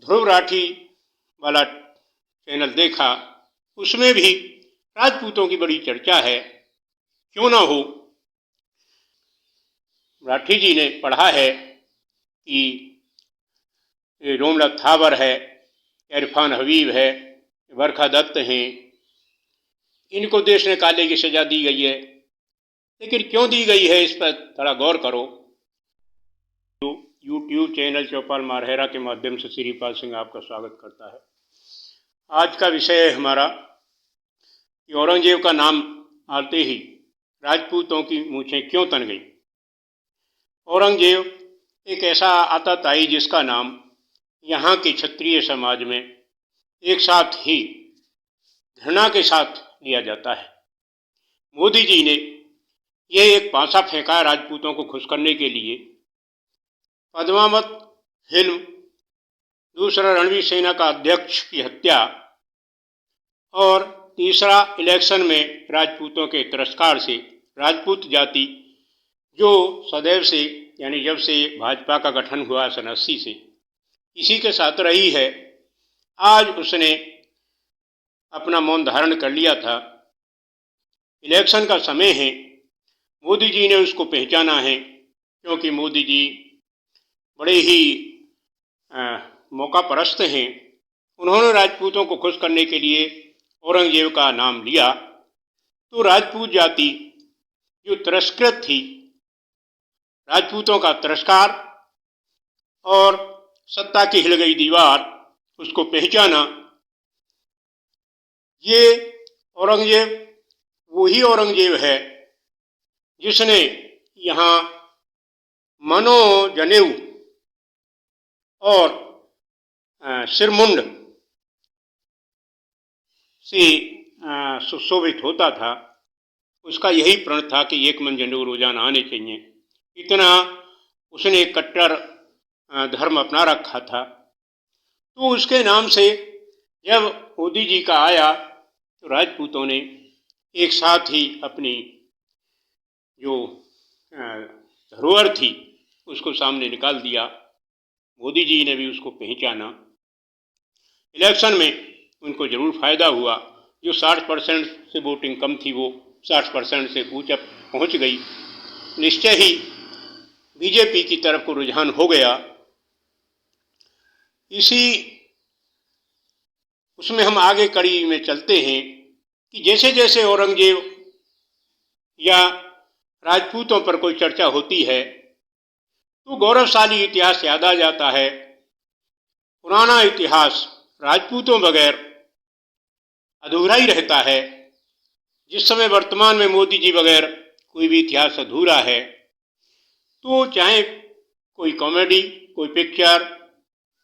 ध्रुव राठी वाला चैनल देखा, उसमें भी राजपूतों की बड़ी चर्चा है। क्यों ना हो, राठी जी ने पढ़ा है कि रोमनाथ थावर है, इरफान हबीब है, बरखा दत्त हैं, इनको देश निकाले की सजा दी गई है। लेकिन क्यों दी गई है, इस पर थोड़ा गौर करो। यूट्यूब चैनल चौपाल मारहेरा के माध्यम से श्रीपाल सिंह आपका स्वागत करता है। आज का विषय है हमारा कि औरंगजेब का नाम आते ही राजपूतों की मूछें क्यों तन गई। औरंगजेब एक ऐसा आताताई जिसका नाम यहाँ के क्षत्रिय समाज में एक साथ ही घृणा के साथ लिया जाता है। मोदी जी ने यह एक पासा फेंका राजपूतों को खुश करने के लिए। पद्मावत फिल्म, दूसरा रणवीर सेना का अध्यक्ष की हत्या, और तीसरा इलेक्शन में राजपूतों के तिरस्कार से राजपूत जाति जो सदैव से यानी जब से भाजपा का गठन हुआ सन 80 से इसी के साथ रही है, आज उसने अपना मौन धारण कर लिया था। इलेक्शन का समय है, मोदी जी ने उसको पहचाना है, क्योंकि मोदी जी बड़े ही मौका परस्त हैं। उन्होंने राजपूतों को खुश करने के लिए औरंगजेब का नाम लिया, तो राजपूत जाति जो तिरस्कृत थी, राजपूतों का तिरस्कार और सत्ता की हिल गई दीवार, उसको पहचाना। ये औरंगजेब वही औरंगजेब है जिसने यहाँ मनोजनेऊ और सिरमुंड से सुशोभित होता था। उसका यही प्रण था कि एक मन जनेऊ रोजाना आने चाहिए। इतना उसने कट्टर धर्म अपना रखा था। तो उसके नाम से जब मोदी जी का आया तो राजपूतों ने एक साथ ही अपनी जो धरोहर थी उसको सामने निकाल दिया। मोदी जी ने भी उसको पहचाना। इलेक्शन में उनको जरूर फायदा हुआ। जो 60% से वोटिंग कम थी वो 60% से ऊंचा पहुंच गई। निश्चय ही बीजेपी की तरफ को रुझान हो गया। इसी उसमें हम आगे कड़ी में चलते हैं कि जैसे जैसे औरंगजेब या राजपूतों पर कोई चर्चा होती है तो गौरवशाली इतिहास याद आ जाता है। पुराना इतिहास राजपूतों बगैर अधूरा ही रहता है। जिस समय वर्तमान में मोदी जी बगैर कोई भी इतिहास अधूरा है, तो चाहे कोई कॉमेडी, कोई पिक्चर,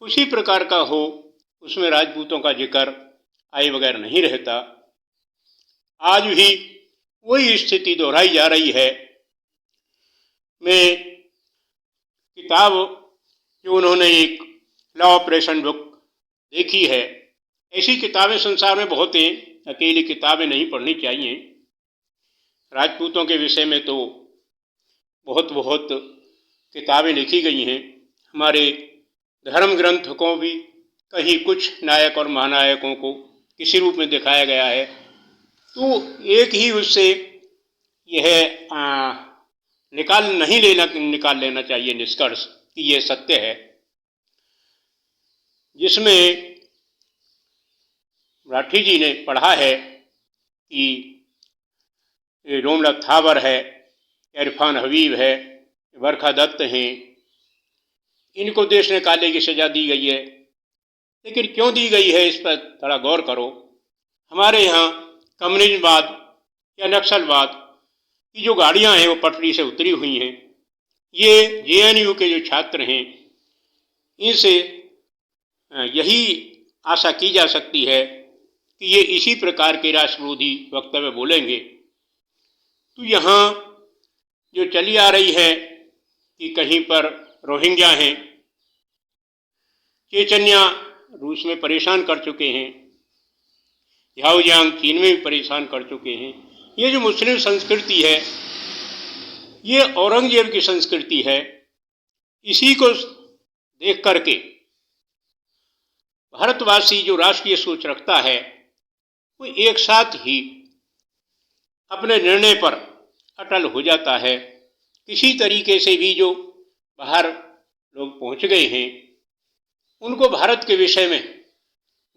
किसी प्रकार का हो, उसमें राजपूतों का जिक्र आए बगैर नहीं रहता। आज भी वही स्थिति दोहराई जा रही है। मैं किताब जो उन्होंने एक लॉ ऑपरेशन बुक देखी है, ऐसी किताबें संसार में बहुत हैं, अकेली किताबें नहीं पढ़नी चाहिए। राजपूतों के विषय में तो बहुत बहुत किताबें लिखी गई हैं। हमारे धर्म ग्रंथ को भी कहीं कुछ नायक और महानायकों को किसी रूप में दिखाया गया है। तो एक ही उससे यह निकाल लेना चाहिए निष्कर्ष कि यह सत्य है, जिसमें राठी जी ने पढ़ा है कि रोमनाथ थावर है, इरफान हबीब है, बरखा दत्त हैं, इनको देश निकाले की सजा दी गई है। लेकिन क्यों दी गई है, इस पर थोड़ा गौर करो। हमारे यहाँ कम्युनिज्मवाद या नक्सलवाद की जो गाड़ियाँ हैं वो पटरी से उतरी हुई हैं। ये जेएनयू के जो छात्र हैं, इनसे यही आशा की जा सकती है कि ये इसी प्रकार के राष्ट्रविरोधी वक्तव्य बोलेंगे। तो यहाँ जो चली आ रही है कि कहीं पर रोहिंग्या हैं, चेचन्या रूस में परेशान कर चुके हैं, झाओजियांग चीन में भी परेशान कर चुके हैं। ये जो मुस्लिम संस्कृति है, ये औरंगजेब की संस्कृति है। इसी को देख करके भारतवासी जो राष्ट्रीय सोच रखता है वो एक साथ ही अपने निर्णय पर अटल हो जाता है। किसी तरीके से भी जो बाहर लोग पहुंच गए हैं उनको भारत के विषय में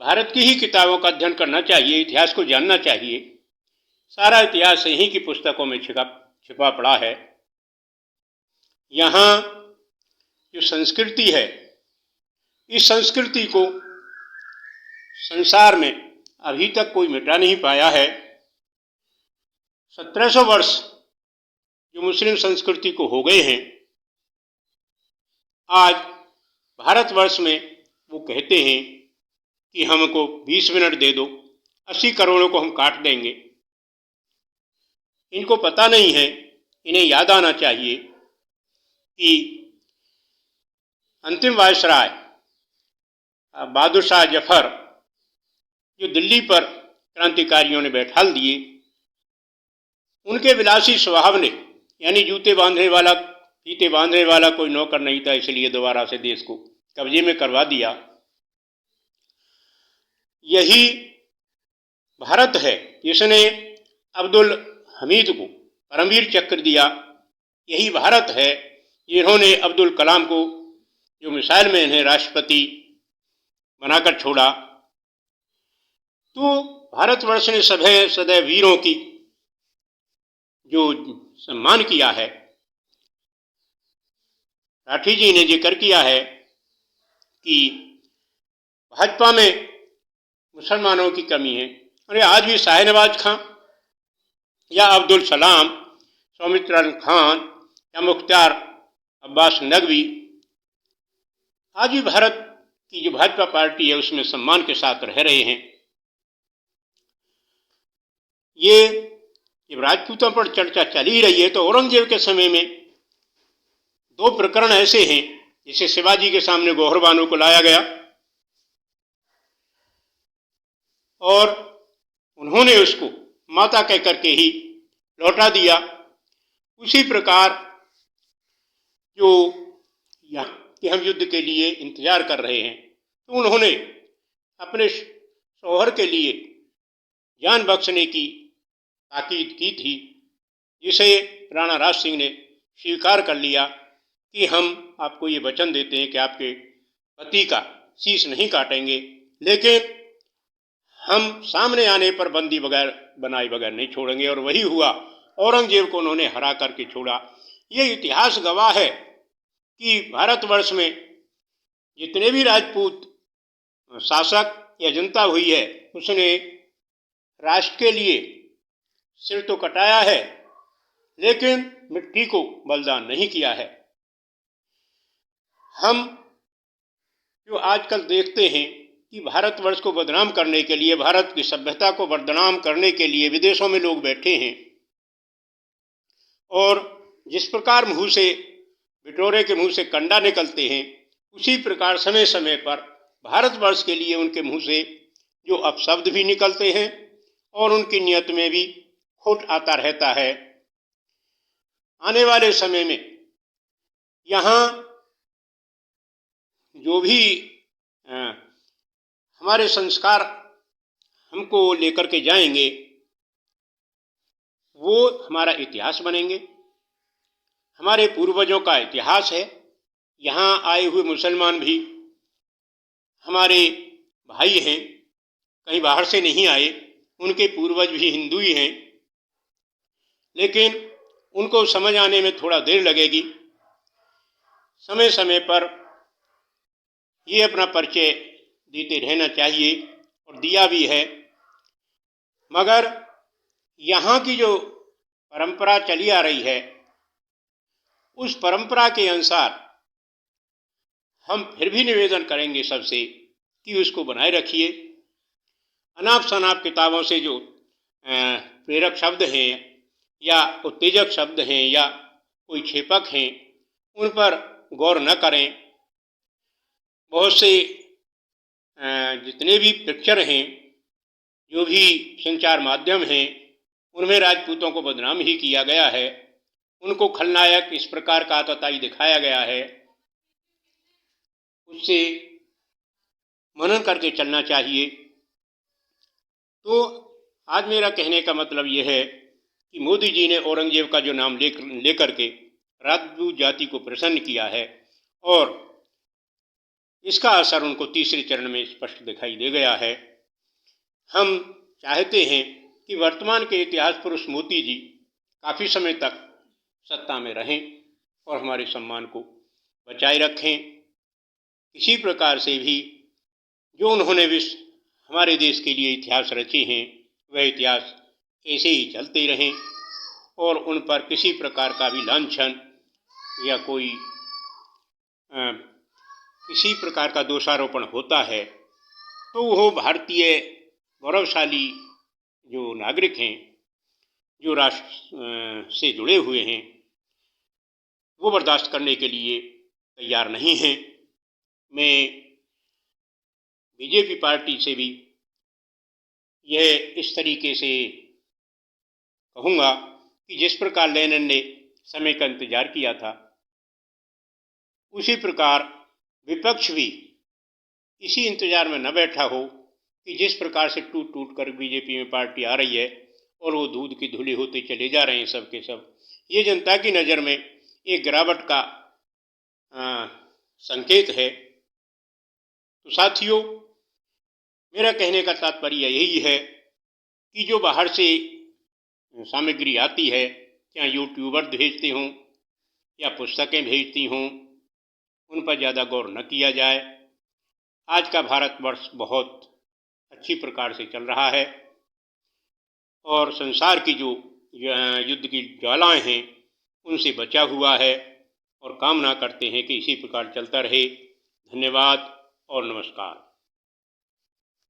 भारत की ही किताबों का अध्ययन करना चाहिए, इतिहास को जानना चाहिए। सारा इतिहास यहीं की पुस्तकों में छिपा पड़ा है। यहाँ जो संस्कृति है, इस संस्कृति को संसार में अभी तक कोई मिटा नहीं पाया है। 1700 वर्ष जो मुस्लिम संस्कृति को हो गए हैं, आज भारतवर्ष में वो कहते हैं कि हमको 20 मिनट दे दो, 80 करोड़ों को हम काट देंगे। इनको पता नहीं है, इन्हें याद आना चाहिए कि अंतिम वायसराय बहादुर शाह जफर जो दिल्ली पर क्रांतिकारियों ने बैठा दिए, उनके विलासी स्वभाव ने, यानी जूते बांधने वाला फीते बांधने वाला कोई नौकर नहीं था, इसलिए दोबारा से देश को कब्जे में करवा दिया। यही भारत है जिसने अब्दुल हमीद को परमवीर चक्र दिया। यही भारत है जिन्होंने अब्दुल कलाम को जो मिसाइल मैन है राष्ट्रपति बनाकर छोड़ा। तो भारतवर्ष ने सदैव वीरों की जो सम्मान किया है। राठी जी ने जिक्र किया है कि भाजपा में मुसलमानों की कमी है। अरे आज भी शाहनवाज खां या अब्दुल सलाम, सौमित्र खान या मुख्तार अब्बास नकवी आज भी भारत की जो भाजपा पार्टी है उसमें सम्मान के साथ रह रहे हैं। ये जब राजपूतों पर चर्चा चल ही रही है तो औरंगजेब के समय में 2 प्रकरण ऐसे हैं जिसे शिवाजी के सामने गौहर बानो को लाया गया और उन्होंने उसको माता कह करके ही लौटा दिया। उसी प्रकार जो यहाँ कि हम युद्ध के लिए इंतजार कर रहे हैं, तो उन्होंने अपने शौहर के लिए जान बख्शने की ताकीद की थी, जिसे राणा राज सिंह ने स्वीकार कर लिया कि हम आपको ये वचन देते हैं कि आपके पति का शीश नहीं काटेंगे, लेकिन हम सामने आने पर बंदी बनाए बगैर नहीं छोड़ेंगे। और वही हुआ, औरंगजेब को उन्होंने हरा करके छोड़ा। ये इतिहास गवाह है कि भारतवर्ष में जितने भी राजपूत शासक या जनता हुई है उसने राष्ट्र के लिए सिर तो कटाया है लेकिन मिट्टी को बलिदान नहीं किया है। हम जो आजकल देखते हैं कि भारतवर्ष को बदनाम करने के लिए, भारत की सभ्यता को बदनाम करने के लिए विदेशों में लोग बैठे हैं और जिस प्रकार मुंह से बिटोरे के मुंह से कंडा निकलते हैं, उसी प्रकार समय समय पर भारतवर्ष के लिए उनके मुंह से जो अपशब्द भी निकलते हैं और उनकी नियत में भी खोट आता रहता है। आने वाले समय में यहाँ जो भी हमारे संस्कार हमको लेकर के जाएंगे वो हमारा इतिहास बनेंगे। हमारे पूर्वजों का इतिहास है। यहाँ आए हुए मुसलमान भी हमारे भाई हैं, कहीं बाहर से नहीं आए, उनके पूर्वज भी हिंदू ही हैं, लेकिन उनको समझ आने में थोड़ा देर लगेगी। समय समय पर ये अपना परिचय देते रहना चाहिए और दिया भी है। मगर यहाँ की जो परंपरा चली आ रही है उस परंपरा के अनुसार हम फिर भी निवेदन करेंगे सबसे कि उसको बनाए रखिए। अनाप शनाप किताबों से जो प्रेरक शब्द हैं या उत्तेजक शब्द हैं या कोई छेपक हैं उन पर गौर न करें। बहुत से जितने भी पिक्चर हैं, जो भी संचार माध्यम हैं, उनमें राजपूतों को बदनाम ही किया गया है। उनको खलनायक इस प्रकार का आतताई दिखाया गया है। उससे मनन करके चलना चाहिए। तो आज मेरा कहने का मतलब यह है कि मोदी जी ने औरंगजेब का जो नाम लेकर के राजपूत जाति को प्रसन्न किया है और इसका असर उनको तीसरे चरण में स्पष्ट दिखाई दे गया है। हम चाहते हैं कि वर्तमान के इतिहास पुरुष मोदी जी काफ़ी समय तक सत्ता में रहें और हमारे सम्मान को बचाए रखें। किसी प्रकार से भी जो उन्होंने हमारे देश के लिए इतिहास रचे हैं वह इतिहास ऐसे ही चलते रहें और उन पर किसी प्रकार का भी लांछन या कोई किसी प्रकार का दोषारोपण होता है तो वो भारतीय गौरवशाली जो नागरिक हैं, जो राष्ट्र से जुड़े हुए हैं, वो बर्दाश्त करने के लिए तैयार नहीं हैं। मैं बीजेपी पार्टी से भी यह इस तरीके से कहूँगा कि जिस प्रकार लेनिन ने समय का इंतजार किया था उसी प्रकार विपक्ष भी इसी इंतजार में न बैठा हो कि जिस प्रकार से टूट टूट कर बीजेपी में पार्टी आ रही है और वो दूध की धुली होते चले जा रहे हैं सब के सब, ये जनता की नज़र में एक गिरावट का संकेत है। तो साथियों, मेरा कहने का तात्पर्य यही है कि जो बाहर से सामग्री आती है, चाहे यूट्यूबर भेजते हों या पुस्तकें भेजती हों, उन पर ज़्यादा गौर न किया जाए। आज का भारतवर्ष बहुत अच्छी प्रकार से चल रहा है और संसार की जो युद्ध की ज्वालाएं हैं उनसे बचा हुआ है और कामना करते हैं कि इसी प्रकार चलता रहे। धन्यवाद और नमस्कार।